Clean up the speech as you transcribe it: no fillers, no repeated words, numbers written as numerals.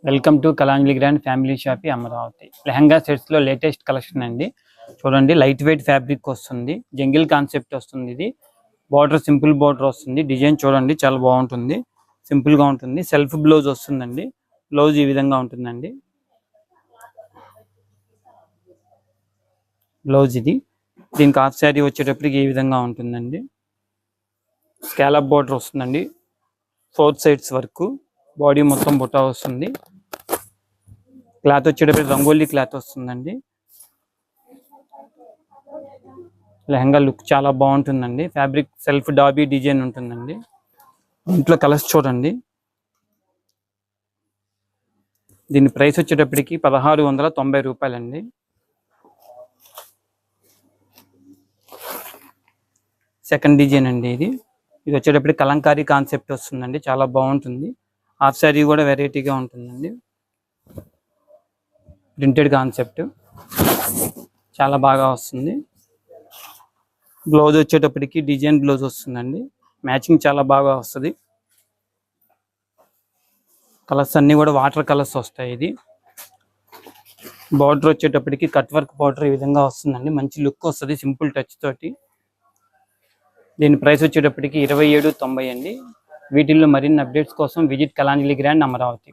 Welcome to Kalanjali grand family shoppe Amaravati. Lehenga sets లో latest collection అండి. చూడండి, లైట్ వెయిట్ ఫ్యాబ్రిక్ వస్తుంది, జంగిల్ కాన్సెప్ట్ వస్తుంది. ఇది బార్డర్ సింపుల్ బార్డర్ వస్తుంది. డిజైన్ చూడండి చాలా బాగుంటుంది, సింపుల్ గా ఉంటుంది. సెల్ఫ్ బ్లౌజ్ వస్తుందండి. బ్లౌజ్ ఈ విధంగా ఉంటుందండి. బ్లౌజ్ ఇది. దీనికి హాఫ్ శారీ వచ్చేటప్పటికి ఈ విధంగా ఉంటుందండి. స్కాలప్ బార్డర్ వస్తుందండి, 4 సైడ్స్ వరకు. బాడీ మొత్తం బుట్ట వస్తుంది. క్లాత్ వచ్చేటప్పుడు రంగోలీ క్లాత్ వస్తుందండి. లెహంగా లుక్ చాలా బాగుంటుందండి. ఫ్యాబ్రిక్ సెల్ఫ్ డాబీ డిజైన్ ఉంటుందండి. దీంట్లో కలర్స్ చూడండి. దీని ప్రైస్ వచ్చేటప్పటికి 1690 రూపాయలండి. సెకండ్ డిజైన్ అండి ఇది. ఇది వచ్చేటప్పటికి కలంకారీ కాన్సెప్ట్ వస్తుందండి, చాలా బాగుంటుంది. హాఫ్ శారీ కూడా వెరైటీగా ఉంటుందండి. ప్రింటెడ్ కాన్సెప్ట్ చాలా బాగా వస్తుంది. బ్లౌజ్ వచ్చేటప్పటికి డిజైన్ బ్లౌజ్ వస్తుందండి. మ్యాచింగ్ చాలా బాగా వస్తుంది. కలర్స్ అన్ని కూడా వాటర్ కలర్స్ వస్తాయి. ఇది బార్డర్ వచ్చేటప్పటికి కట్ వర్క్ బార్డర్ ఈ విధంగా వస్తుందండి. మంచి లుక్ వస్తుంది సింపుల్ టచ్ తోటి. దీని ప్రైస్ వచ్చేటప్పటికి 2790 అండి. వీటిల్లో మరిన్ని అప్డేట్స్ కోసం విజిట్ కలాంజలి గ్రాండ్ అమరావతి.